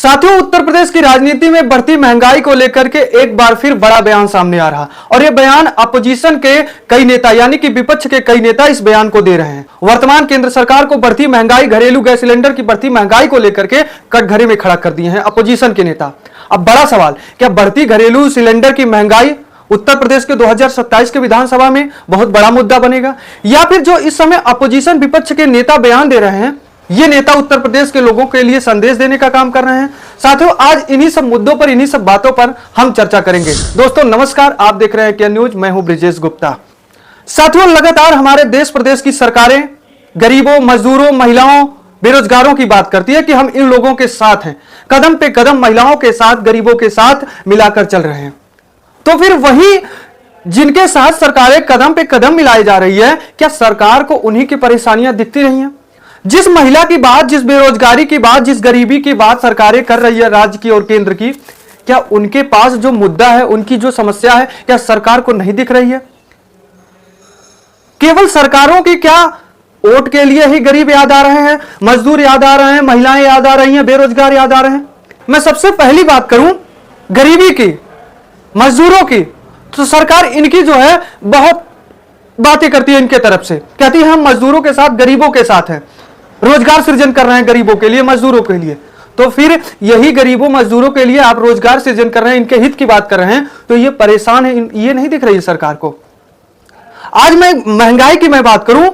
साथियों, उत्तर प्रदेश की राजनीति में बढ़ती महंगाई को लेकर के एक बार फिर बड़ा बयान सामने आ रहा और यह बयान अपोजिशन के कई नेता यानी कि विपक्ष के कई नेता इस बयान को दे रहे हैं। वर्तमान केंद्र सरकार को बढ़ती महंगाई, घरेलू गैस सिलेंडर की बढ़ती महंगाई को लेकर के कटघरे में खड़ा कर दिए हैं अपोजिशन के नेता। अब बड़ा सवाल, क्या बढ़ती घरेलू सिलेंडर की महंगाई उत्तर प्रदेश के 2027 के विधानसभा में बहुत बड़ा मुद्दा बनेगा, या फिर जो इस समय अपोजिशन विपक्ष के नेता बयान दे रहे हैं, ये नेता उत्तर प्रदेश के लोगों के लिए संदेश देने का काम कर रहे हैं। साथियों, आज इन्हीं सब मुद्दों पर, इन्हीं सब बातों पर हम चर्चा करेंगे। दोस्तों नमस्कार, आप देख रहे हैं क्या न्यूज, मैं हूं ब्रिजेश गुप्ता। साथियों, लगातार हमारे देश प्रदेश की सरकारें गरीबों, मजदूरों, महिलाओं, बेरोजगारों की बात करती है कि हम इन लोगों के साथ हैं, कदम पे कदम महिलाओं के साथ, गरीबों के साथ मिलाकर चल रहे हैं। तो फिर वही जिनके साथ सरकारें कदम पे कदम मिलाई जा रही है, क्या सरकार को उन्हीं की परेशानियां दिखती रही हैं? जिस महिला की बात, जिस बेरोजगारी की बात, जिस गरीबी की बात सरकारें कर रही है राज्य की और केंद्र की, क्या उनके पास जो मुद्दा है, उनकी जो समस्या है, क्या सरकार को नहीं दिख रही है? केवल सरकारों की क्या वोट के लिए ही गरीब याद आ रहे हैं, मजदूर याद आ रहे हैं, महिलाएं याद आ रही हैं, बेरोजगार याद आ रहे हैं? मैं सबसे पहली बात करूं गरीबी की, मजदूरों की, तो सरकार इनकी जो है बहुत बातें करती है। इनके तरफ से कहती है हम मजदूरों के साथ, गरीबों के साथ हैं, रोजगार सृजन कर रहे हैं गरीबों के लिए, मजदूरों के लिए। तो फिर यही गरीबों मजदूरों के लिए आप रोजगार सृजन कर रहे हैं, इनके हित की बात कर रहे हैं, तो ये परेशान है, ये नहीं दिख रही है सरकार को। आज मैं महंगाई की मैं बात करूं,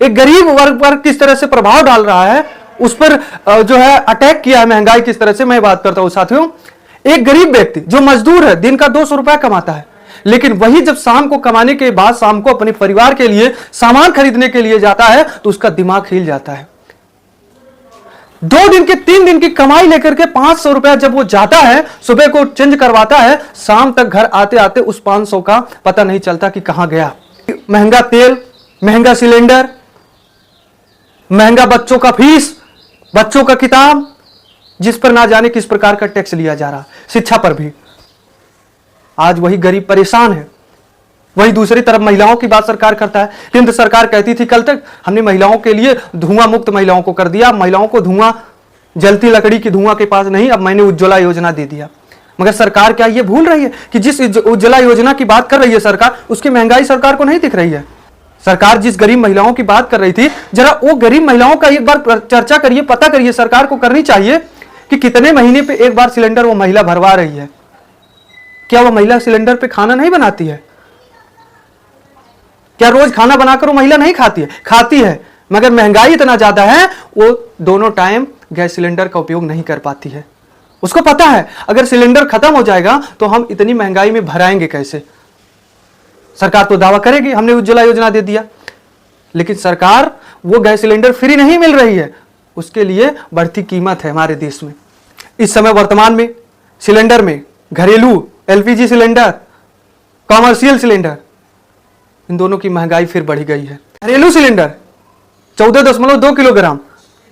एक गरीब वर्ग पर किस तरह से प्रभाव डाल रहा है, उस पर जो है अटैक किया है महंगाई किस तरह से, मैं बात करता हूं। साथियों, एक गरीब व्यक्ति जो मजदूर है, दिन का 200 रुपया कमाता है, लेकिन वही जब शाम को कमाने के बाद शाम को अपने परिवार के लिए सामान खरीदने के लिए जाता है तो उसका दिमाग हिल जाता है। 2 दिन की 3 दिन की कमाई लेकर के 500 रुपया जब वो जाता है, सुबह को चेंज करवाता है, शाम तक घर आते आते उस 500 का पता नहीं चलता कि कहां गया। महंगा तेल, महंगा सिलेंडर, महंगा बच्चों का फीस, बच्चों का किताब, जिस पर ना जाने किस प्रकार का टैक्स लिया जा रहा, शिक्षा पर भी। आज वही गरीब परेशान है। वही दूसरी तरफ महिलाओं की बात सरकार करता है। केंद्र सरकार कहती थी कल तक हमने महिलाओं के लिए धुआं मुक्त महिलाओं को कर दिया, महिलाओं को धुआं, जलती लकड़ी की धुआं के पास नहीं, अब मैंने उज्ज्वला योजना दे दिया। मगर सरकार क्या ये भूल रही है कि जिस उज्ज्वला योजना की बात कर रही है सरकार, उसकी महंगाई सरकार को नहीं दिख रही है? सरकार जिस गरीब महिलाओं की बात कर रही थी, जरा वो गरीब महिलाओं का एक बार चर्चा करिए, पता करिए। सरकार को करनी चाहिए कि कितने महीने पे एक बार सिलेंडर वो महिला भरवा रही है। क्या वो महिला सिलेंडर पे खाना नहीं बनाती है? क्या रोज खाना बनाकर वो महिला नहीं खाती है? खाती है, मगर महंगाई इतना ज्यादा है वो दोनों टाइम गैस सिलेंडर का उपयोग नहीं कर पाती है। उसको पता है अगर सिलेंडर खत्म हो जाएगा तो हम इतनी महंगाई में भराएंगे कैसे। सरकार तो दावा करेगी हमने उज्ज्वला योजना दे दिया, लेकिन सरकार वो गैस सिलेंडर फ्री नहीं मिल रही है, उसके लिए बढ़ती कीमत है हमारे देश में। इस समय वर्तमान में सिलेंडर में घरेलू एलपीजी सिलेंडर, कॉमर्शियल सिलेंडर, इन दोनों की महंगाई फिर बढ़ी गई है। घरेलू सिलेंडर 14.2 किलोग्राम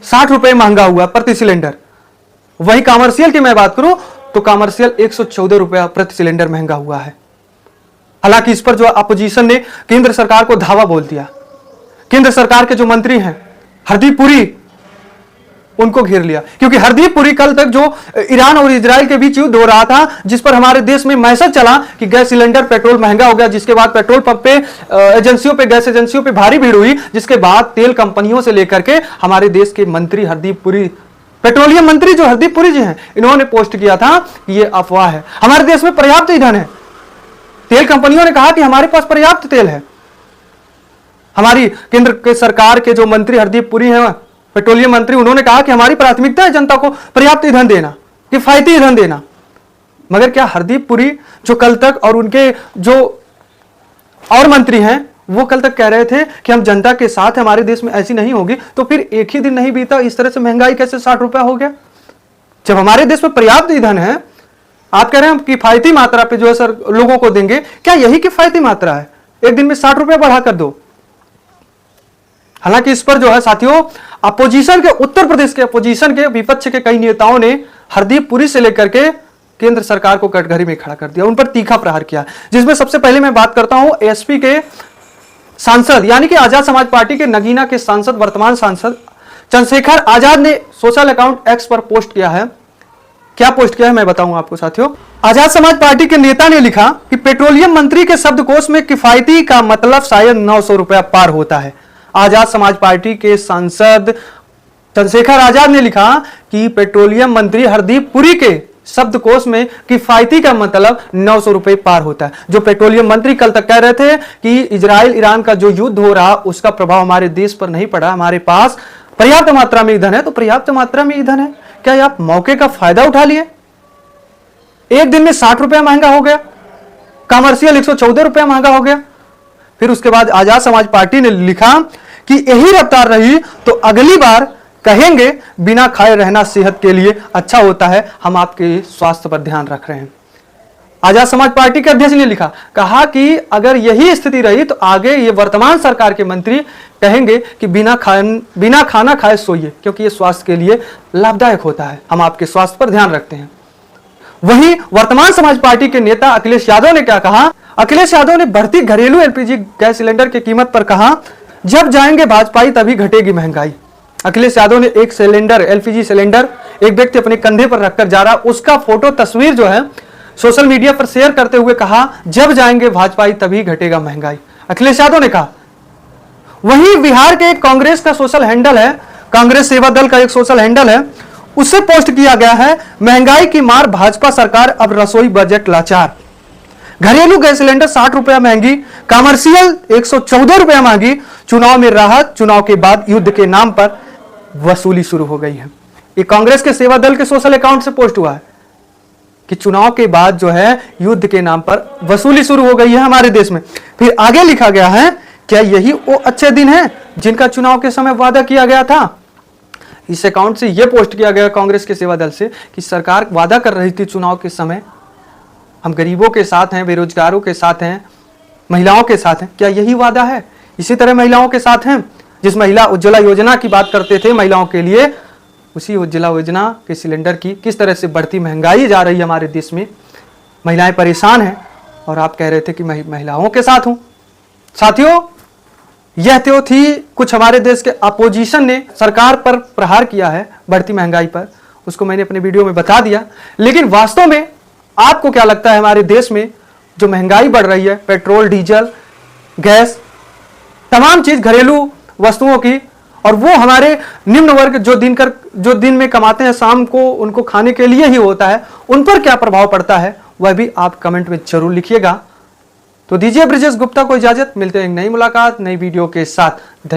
60 रुपए महंगा हुआ प्रति सिलेंडर। वही कॉमर्शियल की मैं बात करूं तो कॉमर्शियल 114 रुपया प्रति सिलेंडर महंगा हुआ है। हालांकि इस पर जो अपोजिशन ने केंद्र सरकार को धावा बोल दिया। केंद्र सरकार के जो मंत्री हैं हरदीप पुरी, उनको घेर लिया, क्योंकि हरदीप पुरी कल तक जो ईरान और इजराइल के बीच युद्ध हो रहा था, जिस पर हमारे देश में मैसेज चला कि गैस सिलेंडर, पेट्रोल महंगा हो गया, जिसके बाद पेट्रोल पंप पे, एजेंसियों पे, गैस एजेंसियों पे भारी भीड़ हुई, जिसके बाद तेल कंपनियों से लेकर के हमारे देश के मंत्री हरदीप पुरी, पेट्रोलियम मंत्री जो हरदीप पुरी जी हैं, इन्होंने पोस्ट किया था कि यह अफवाह है, हमारे देश में पर्याप्त ईंधन है। तेल कंपनियों ने कहा कि हमारे पास पर्याप्त तेल है। हमारी केंद्र के सरकार के जो मंत्री हरदीप पुरी हैं, पेट्रोलियम मंत्री, उन्होंने कहा कि हमारी प्राथमिकता है जनता को पर्याप्त ईंधन देना, किफायती ईंधन देना। मगर क्या हरदीप पुरी जो कल तक, और उनके जो और मंत्री हैं, वो कल तक कह रहे थे कि हम जनता के साथ, हमारे देश में ऐसी नहीं होगी, तो फिर एक ही दिन नहीं बीता इस तरह से महंगाई कैसे 60 रुपया हो गया? जब हमारे देश में पर्याप्त ईंधन है, आप कह रहे हैं हम किफायती मात्रा पे जो है सर लोगों को देंगे, क्या यही किफायती मात्रा है? एक दिन में 60 रुपया बढ़ा कर दो। हालांकि इस पर जो है साथियों, अपोजिशन के, उत्तर प्रदेश के अपोजिशन के, विपक्ष के कई नेताओं ने हरदीप पुरी से लेकर के केंद्र सरकार को कटघरे में खड़ा कर दिया, उन पर तीखा प्रहार किया। जिसमें सबसे पहले मैं बात करता हूं एसपी के सांसद, यानी कि आजाद समाज पार्टी के नगीना के सांसद, वर्तमान सांसद चंद्रशेखर आजाद ने सोशल अकाउंट एक्स पर पोस्ट किया है क्या पोस्ट किया है मैं बताऊं आपको साथियों। आजाद समाज पार्टी के नेता ने लिखा कि पेट्रोलियम मंत्री के शब्दकोश में किफायती का मतलब शायद 900 रुपया पार होता है। आजाद समाज पार्टी के सांसद चंद्रशेखर आजाद ने लिखा कि पेट्रोलियम मंत्री हरदीप पुरी के शब्दकोश में किफायती का मतलब 900 रुपए पार होता है। जो पेट्रोलियम मंत्री कल तक कह रहे थे कि इजराइल ईरान का जो युद्ध हो रहा उसका प्रभाव हमारे देश पर नहीं पड़ा, हमारे पास पर्याप्त मात्रा में ईंधन है, तो पर्याप्त मात्रा में ईंधन है, क्या आप मौके का फायदा उठा लिए? एक दिन में 60 रुपया महंगा हो गया, कमर्शियल 114 रुपया महंगा हो गया। फिर उसके बाद आजाद समाज पार्टी ने लिखा कि यही रफ्तार रही तो अगली बार कहेंगे बिना खाए रहना सेहत के लिए अच्छा होता है, हम आपके स्वास्थ्य पर ध्यान रख रहे हैं। आजाद समाज पार्टी के अध्यक्ष ने लिखा, कहा कि अगर यही स्थिति रही तो आगे ये वर्तमान सरकार के मंत्री कहेंगे कि बिना खाना खाए सोइए, क्योंकि ये स्वास्थ्य के लिए लाभदायक होता है, हम आपके स्वास्थ्य पर ध्यान रखते हैं। वहीं वर्तमान समाज पार्टी के नेता अखिलेश यादव ने क्या कहा? अखिलेश यादव ने बढ़ती घरेलू एलपीजी गैस सिलेंडर की कीमत पर कहा, जब जाएंगे भाजपाई तभी घटेगी महंगाई। अखिलेश यादव ने एक सिलेंडर, एलपीजी सिलेंडर एक व्यक्ति अपने कंधे पर रखकर जा रहा, उसका फोटो तस्वीर जो है सोशल मीडिया पर शेयर करते हुए कहा, जब जाएंगे भाजपाई तभी घटेगा महंगाई, अखिलेश यादव ने कहा। वहीं बिहार के एक कांग्रेस का सोशल हैंडल है, कांग्रेस सेवा दल का एक सोशल हैंडल है, उससे पोस्ट किया गया है, महंगाई की मार भाजपा सरकार अब रसोई बजट लाचार। घरेलू गैस सिलेंडर 60 रुपया महंगी, कमर्शियल 114 रुपया महंगी, चुनाव में राहत, चुनाव के बाद युद्ध के नाम पर वसूली शुरू हो गई है। ये कांग्रेस के सेवा दल के सोशल अकाउंट से पोस्ट हुआ है कि चुनाव के बाद जो है युद्ध के नाम पर वसूली शुरू हो गई है हमारे देश में। फिर आगे लिखा गया है, क्या यही वो अच्छे दिन हैं जिनका चुनाव के समय वादा किया गया था? इस अकाउंट से यह पोस्ट किया गया कांग्रेस के सेवा दल से कि सरकार वादा कर रही थी चुनाव के समय, हम गरीबों के साथ हैं, बेरोजगारों के साथ हैं, महिलाओं के साथ हैं। क्या यही वादा है? इसी तरह महिलाओं के साथ हैं, जिस महिला उज्ज्वला योजना की बात करते थे महिलाओं के लिए, उसी उज्ज्वला योजना के सिलेंडर की किस तरह से बढ़ती महंगाई जा रही है हमारे देश में, महिलाएं परेशान हैं और आप कह रहे थे कि मैं महिलाओं के साथ हूं। साथियों, यह तो थी कुछ हमारे देश के अपोजिशन ने सरकार पर प्रहार किया है बढ़ती महंगाई पर, उसको मैंने अपने वीडियो में बता दिया। लेकिन वास्तव में आपको क्या लगता है हमारे देश में जो महंगाई बढ़ रही है, पेट्रोल, डीजल, गैस, तमाम चीज घरेलू वस्तुओं की, और वो हमारे निम्न वर्ग जो दिन में कमाते हैं शाम को उनको खाने के लिए ही होता है, उन पर क्या प्रभाव पड़ता है वह भी आप कमेंट में जरूर लिखिएगा। तो दीजिए ब्रिजेश गुप्ता को इजाजत, मिलते हैं एक नई मुलाकात नई वीडियो के साथ।